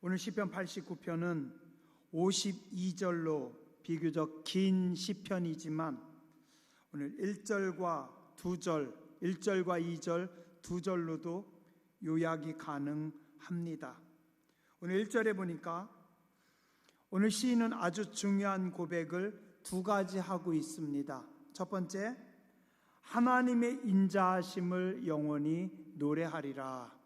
오늘 시편 89편은 52절로 비교적 긴 시편이지만 오늘 1절과 2절, 1절과 2절, 2절로도 요약이 가능합니다. 오늘 1절에 보니까 오늘 시인은 아주 중요한 고백을 두 가지 하고 있습니다. 첫 번째, 하나님의 인자하심을 영원히 노래하리라.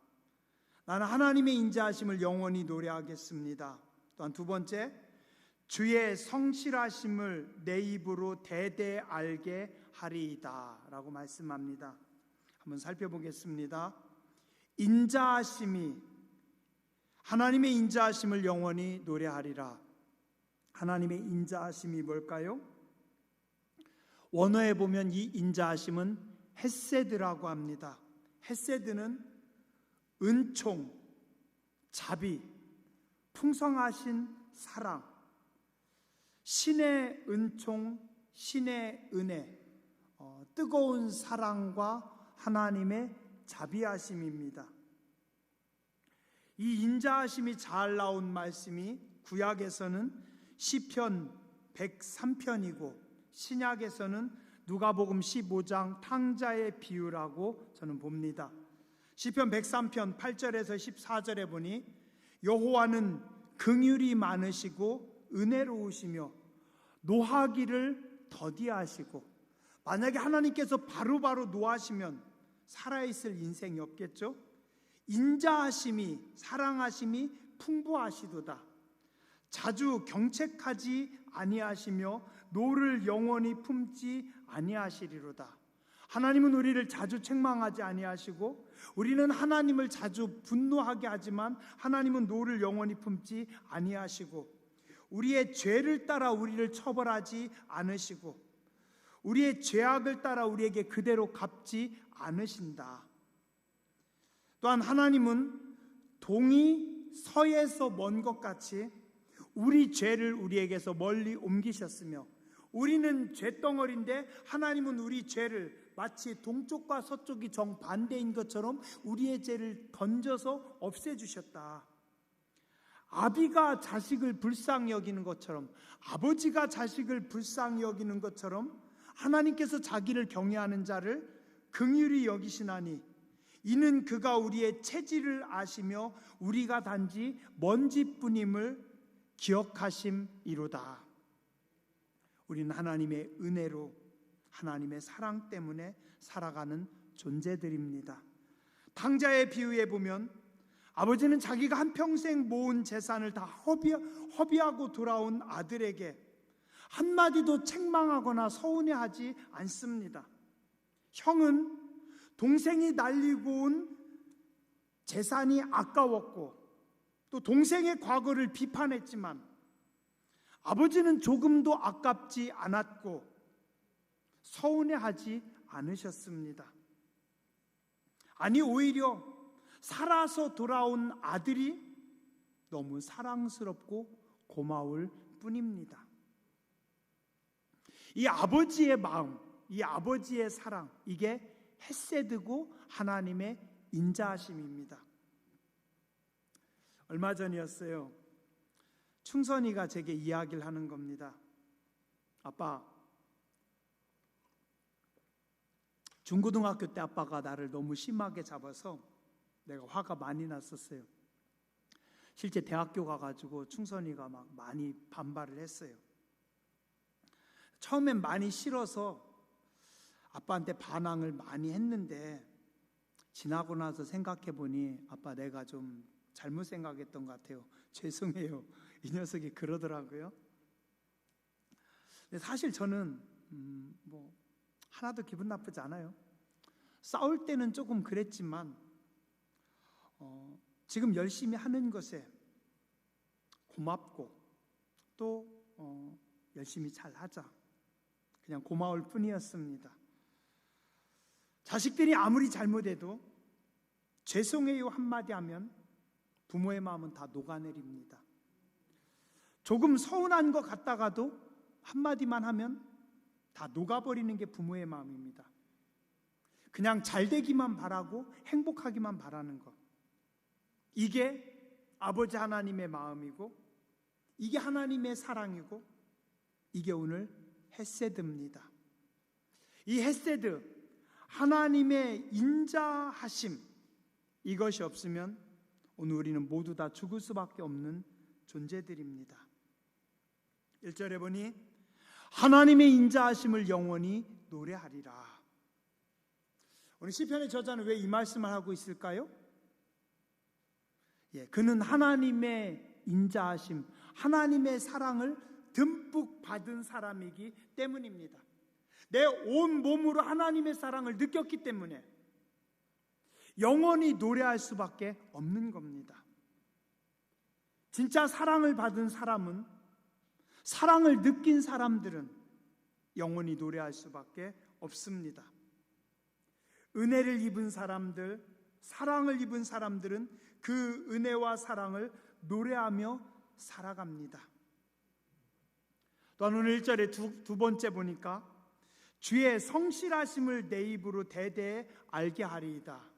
나는 하나님의 인자하심을 영원히 노래하겠습니다. 또한 두 번째, 주의 성실하심을 내 입으로 대대 알게 하리이다 라고 말씀합니다. 한번 살펴보겠습니다. 인자하심이, 하나님의 인자하심을 영원히 노래하리라. 하나님의 인자하심이 뭘까요? 원어에 보면 이 인자하심은 헤세드라고 합니다. 헤세드는 은총, 자비, 풍성하신 사랑, 신의 은총, 신의 은혜, 뜨거운 사랑과 하나님의 자비하심입니다. 이 인자하심이 잘 나온 말씀이 구약에서는 시편 103편이고 신약에서는 누가복음 15장 탕자의 비유라고 저는 봅니다. 시편 103편 8절에서 14절에 보니 여호와는 긍휼이 많으시고 은혜로우시며 노하기를 더디하시고, 만약에 하나님께서 바로바로 노하시면 살아있을 인생이 없겠죠. 인자하심이, 사랑하심이 풍부하시도다. 자주 경책하지 아니하시며 노를 영원히 품지 아니하시리로다. 하나님은 우리를 자주 책망하지 아니하시고 우리는 하나님을 자주 분노하게 하지만 하나님은 노를 영원히 품지 아니하시고 우리의 죄를 따라 우리를 처벌하지 않으시고 우리의 죄악을 따라 우리에게 그대로 갚지 않으신다. 또한 하나님은 동이 서에서 먼 것 같이 우리 죄를 우리에게서 멀리 옮기셨으며 우리는 죄덩어리인데 하나님은 우리 죄를 마치 동쪽과 서쪽이 정반대인 것처럼 우리의 죄를 던져서 없애주셨다. 아비가 자식을 불쌍히 여기는 것처럼, 아버지가 자식을 불쌍히 여기는 것처럼 하나님께서 자기를 경외하는 자를 긍휼히 여기시나니 이는 그가 우리의 체질을 아시며 우리가 단지 먼지뿐임을 기억하심이로다. 우리는 하나님의 은혜로, 하나님의 사랑 때문에 살아가는 존재들입니다. 탕자의 비유에 보면 아버지는 자기가 한평생 모은 재산을 다 허비하고 돌아온 아들에게 한마디도 책망하거나 서운해하지 않습니다. 형은 동생이 날리고 온 재산이 아까웠고 또 동생의 과거를 비판했지만 아버지는 조금도 아깝지 않았고 서운해하지 않으셨습니다. 아니, 오히려 살아서 돌아온 아들이 너무 사랑스럽고 고마울 뿐입니다. 이 아버지의 마음, 이 아버지의 사랑, 이게 헤세드고 하나님의 인자하심입니다. 얼마 전이었어요. 충선이가 제게 이야기를 하는 겁니다. 아빠, 중고등학교 때 아빠가 나를 너무 심하게 잡아서 내가 화가 많이 났었어요. 실제 대학교 가가지고 충선이가 막 많이 반발을 했어요. 처음엔 많이 싫어서 아빠한테 반항을 많이 했는데 지나고 나서 생각해보니 아빠, 내가 좀 잘못 생각했던 것 같아요. 죄송해요. 이 녀석이 그러더라고요. 근데 사실 저는 하나도 기분 나쁘지 않아요. 싸울 때는 조금 그랬지만 지금 열심히 하는 것에 고맙고 또 열심히 잘 하자, 그냥 고마울 뿐이었습니다. 자식들이 아무리 잘못해도 죄송해요 한마디 하면 부모의 마음은 다 녹아내립니다. 조금 서운한 것 같다가도 한마디만 하면 다 녹아버리는 게 부모의 마음입니다. 그냥 잘 되기만 바라고 행복하기만 바라는 것, 이게 아버지 하나님의 마음이고, 이게 하나님의 사랑이고, 이게 오늘 헤세드입니다. 이 헤세드, 하나님의 인자하심, 이것이 없으면 오늘 우리는 모두 다 죽을 수밖에 없는 존재들입니다. 1절에 보니 하나님의 인자하심을 영원히 노래하리라. 오늘 시편의 저자는 왜 이 말씀을 하고 있을까요? 그는 하나님의 인자하심, 하나님의 사랑을 듬뿍 받은 사람이기 때문입니다. 내 온 몸으로 하나님의 사랑을 느꼈기 때문에 영원히 노래할 수밖에 없는 겁니다. 진짜 사랑을 받은 사람은, 사랑을 느낀 사람들은 영원히 노래할 수밖에 없습니다. 은혜를 입은 사람들, 사랑을 입은 사람들은 그 은혜와 사랑을 노래하며 살아갑니다. 또한 오늘 1절에 두 번째 보니까 주의 성실하심을 내 입으로 대대에 알게 하리이다.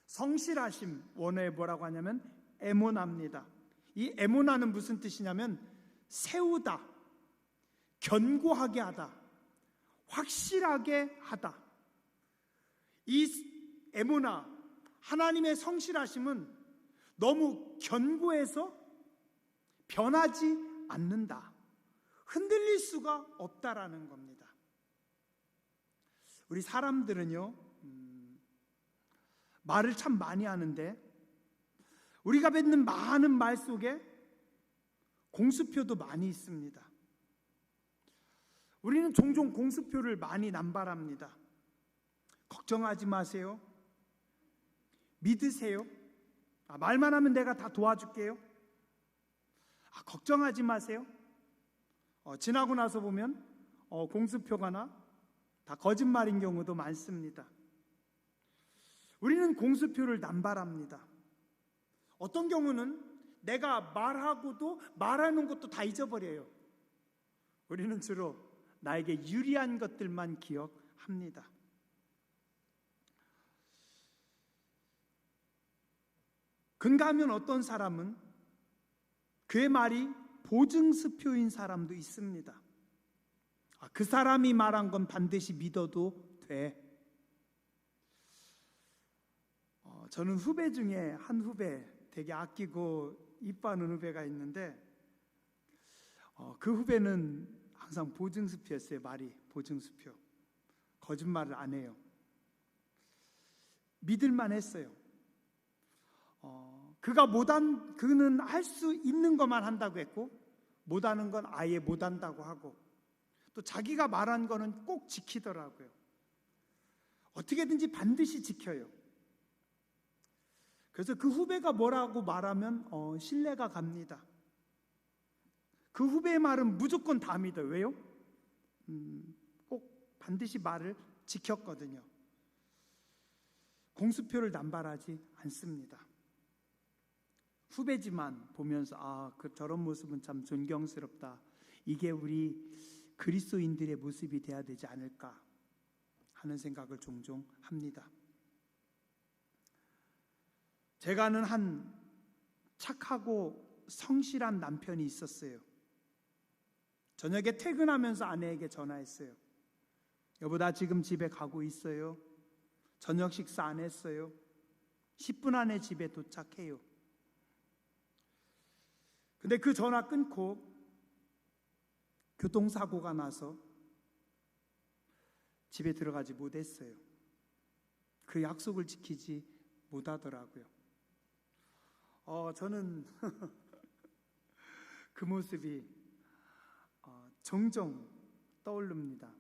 성실하심, 원어에 뭐라고 하냐면 에모나입니다. 이 에모나는 무슨 뜻이냐면 세우다, 견고하게 하다, 확실하게 하다. 이 에모나, 하나님의 성실하심은 너무 견고해서 변하지 않는다, 흔들릴 수가 없다라는 겁니다. 우리 사람들은요, 말을 참 많이 하는데 우리가 뱉는 많은 말 속에 공수표도 많이 있습니다. 우리는 종종 공수표를 많이 남발합니다. 걱정하지 마세요. 믿으세요. 말만 하면 내가 다 도와줄게요. 걱정하지 마세요. 지나고 나서 보면 공수표가 다 거짓말인 경우도 많습니다. 우리는 공수표를 남발합니다. 어떤 경우는 내가 말하고도 말하는 것도 다 잊어버려요. 우리는 주로 나에게 유리한 것들만 기억합니다. 근가하면 어떤 사람은 그의 말이 보증수표인 사람도 있습니다. 그 사람이 말한 건 반드시 믿어도 돼. 저는 후배 중에 한 후배, 되게 아끼고 이뻐하는 후배가 있는데 그 후배는 항상 보증수표였어요. 말이 보증수표. 거짓말을 안 해요. 믿을만 했어요. 그는 할 수 있는 것만 한다고 했고, 못하는 건 아예 못한다고 하고, 또 자기가 말한 거는 꼭 지키더라고요. 어떻게든지 반드시 지켜요. 그래서 그 후배가 뭐라고 말하면 신뢰가 갑니다. 그 후배의 말은 무조건 다 믿어요. 왜요? 꼭 반드시 말을 지켰거든요. 공수표를 남발하지 않습니다. 후배지만 보면서 저런 모습은 참 존경스럽다. 이게 우리 그리스도인들의 모습이 돼야 되지 않을까 하는 생각을 종종 합니다. 제가 아는 한 착하고 성실한 남편이 있었어요. 저녁에 퇴근하면서 아내에게 전화했어요. 여보, 나 지금 집에 가고 있어요. 저녁 식사 안 했어요. 10분 안에 집에 도착해요. 근데 그 전화 끊고 교통사고가 나서 집에 들어가지 못했어요. 그 약속을 지키지 못하더라고요. 저는 그 모습이 종종 떠오릅니다.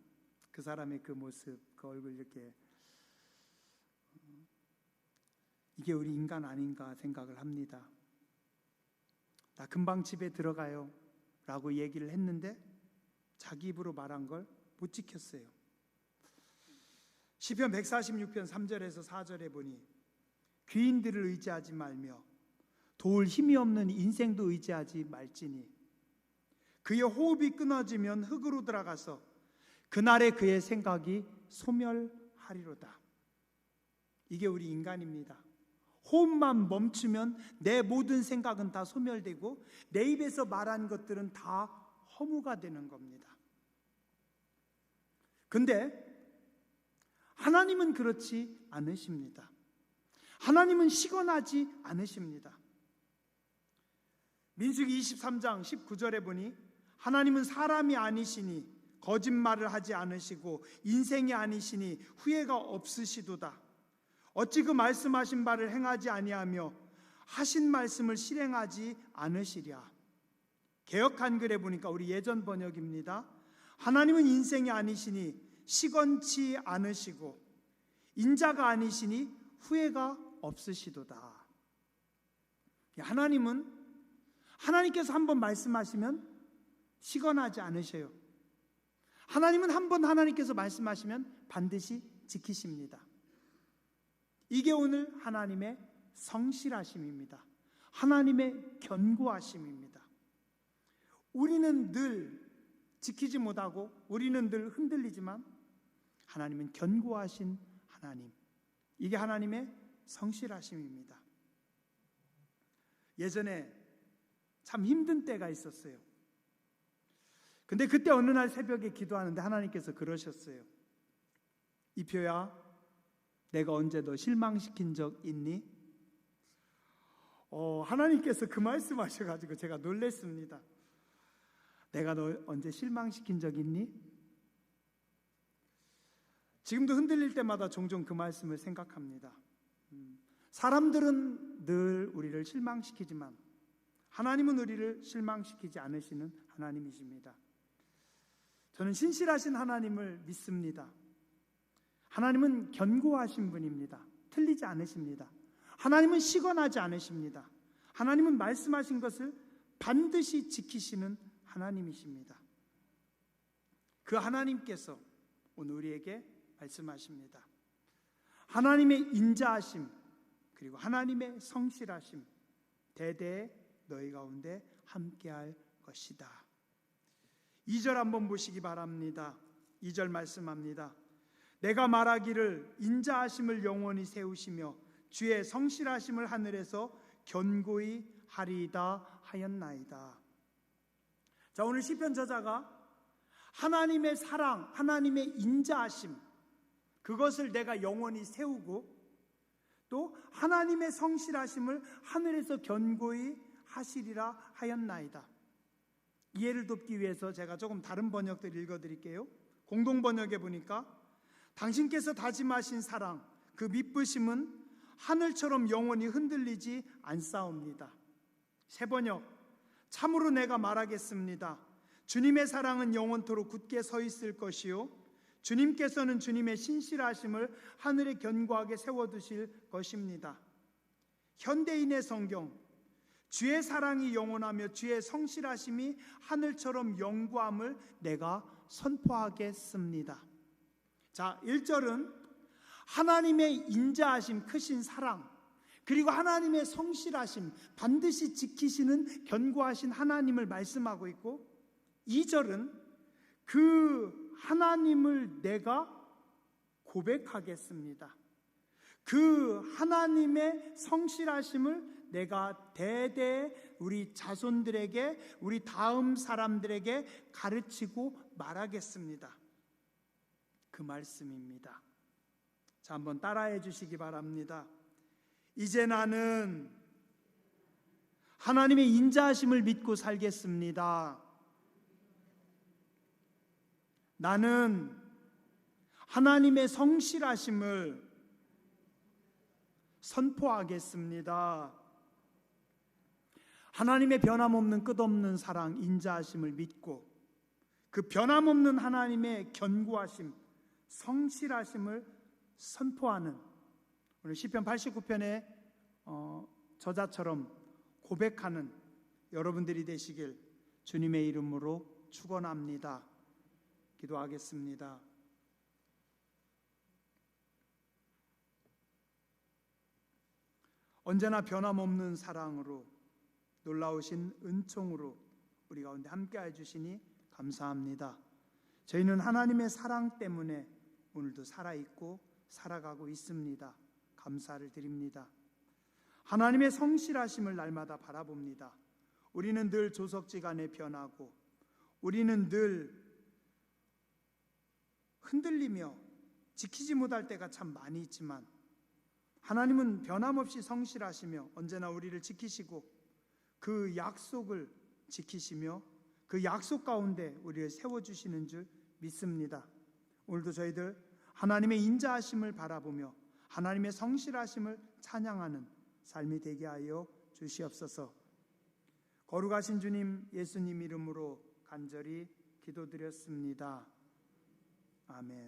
그 사람의 그 모습, 그 얼굴 이렇게. 이게 우리 인간 아닌가 생각을 합니다. 나 금방 집에 들어가요 라고 얘기를 했는데 자기 입으로 말한 걸 못 지켰어요. 시편 146편 3절에서 4절에 보니 귀인들을 의지하지 말며 도울 힘이 없는 인생도 의지하지 말지니 그의 호흡이 끊어지면 흙으로 들어가서 그날에 그의 생각이 소멸하리로다. 이게 우리 인간입니다. 호흡만 멈추면 내 모든 생각은 다 소멸되고 내 입에서 말한 것들은 다 허무가 되는 겁니다. 근데 하나님은 그렇지 않으십니다. 하나님은 시건하지 않으십니다. 민수기 23장 19절에 보니 하나님은 사람이 아니시니 거짓말을 하지 않으시고 인생이 아니시니 후회가 없으시도다. 어찌 그 말씀하신 바를 행하지 아니하며 하신 말씀을 실행하지 않으시랴. 개역 한글에 보니까 우리 예전 번역입니다. 하나님은 인생이 아니시니 시건치 않으시고 인자가 아니시니 후회가 없으시도다. 하나님께서 한번 말씀하시면 시건하지 않으셔요. 하나님은 한번 하나님께서 말씀하시면 반드시 지키십니다. 이게 오늘 하나님의 성실하심입니다. 하나님의 견고하심입니다. 우리는 늘 지키지 못하고 우리는 늘 흔들리지만 하나님은 견고하신 하나님. 이게 하나님의 성실하심입니다. 예전에 참 힘든 때가 있었어요. 근데 그때 어느 날 새벽에 기도하는데 하나님께서 그러셨어요. 이표야, 내가 언제 너 실망시킨 적 있니? 하나님께서 그 말씀하셔가지고 제가 놀랬습니다. 내가 너 언제 실망시킨 적 있니? 지금도 흔들릴 때마다 종종 그 말씀을 생각합니다. 사람들은 늘 우리를 실망시키지만 하나님은 우리를 실망시키지 않으시는 하나님이십니다. 저는 신실하신 하나님을 믿습니다. 하나님은 견고하신 분입니다. 틀리지 않으십니다. 하나님은 시건하지 않으십니다. 하나님은 말씀하신 것을 반드시 지키시는 하나님이십니다. 그 하나님께서 오늘 우리에게 말씀하십니다. 하나님의 인자하심 그리고 하나님의 성실하심 대대에 너희 가운데 함께할 것이다. 2절 한번 보시기 바랍니다. 2절 말씀합니다. 내가 말하기를 인자하심을 영원히 세우시며 주의 성실하심을 하늘에서 견고히 하리이다 하였나이다. 자, 오늘 시편 저자가 하나님의 사랑, 하나님의 인자하심 그것을 내가 영원히 세우고 또 하나님의 성실하심을 하늘에서 견고히 하시리라 하였나이다. 이해를 돕기 위해서 제가 조금 다른 번역들 읽어드릴게요. 공동번역에 보니까 당신께서 다짐하신 사랑 그 믿으심은 하늘처럼 영원히 흔들리지 않사옵니다. 새 번역 참으로 내가 말하겠습니다. 주님의 사랑은 영원토록 굳게 서 있을 것이요 주님께서는 주님의 신실하심을 하늘에 견고하게 세워두실 것입니다. 현대인의 성경 주의 사랑이 영원하며 주의 성실하심이 하늘처럼 영구함을 내가 선포하겠습니다. 자, 1절은 하나님의 인자하심, 크신 사랑 그리고 하나님의 성실하심, 반드시 지키시는 견고하신 하나님을 말씀하고 있고 2절은 그 하나님을 내가 고백하겠습니다. 그 하나님의 성실하심을 내가 대대 우리 자손들에게 우리 다음 사람들에게 가르치고 말하겠습니다. 그 말씀입니다. 자, 한번 따라해 주시기 바랍니다. 이제 나는 하나님의 인자하심을 믿고 살겠습니다. 나는 하나님의 성실하심을 선포하겠습니다. 하나님의 변함없는 끝없는 사랑, 인자하심을 믿고 그 변함없는 하나님의 견고하심, 성실하심을 선포하는 오늘 시편 89편의 저자처럼 고백하는 여러분들이 되시길 주님의 이름으로 축원합니다. 기도하겠습니다. 언제나 변함없는 사랑으로 놀라우신 은총으로 우리 가운데 함께해 주시니 감사합니다. 저희는 하나님의 사랑 때문에 오늘도 살아있고 살아가고 있습니다. 감사를 드립니다. 하나님의 성실하심을 날마다 바라봅니다. 우리는 늘 조석지간에 변하고 우리는 늘 흔들리며 지키지 못할 때가 참 많이 있지만 하나님은 변함없이 성실하시며 언제나 우리를 지키시고 그 약속을 지키시며 그 약속 가운데 우리를 세워주시는 줄 믿습니다. 오늘도 저희들 하나님의 인자하심을 바라보며 하나님의 성실하심을 찬양하는 삶이 되게 하여 주시옵소서. 거룩하신 주님, 예수님 이름으로 간절히 기도드렸습니다. 아멘.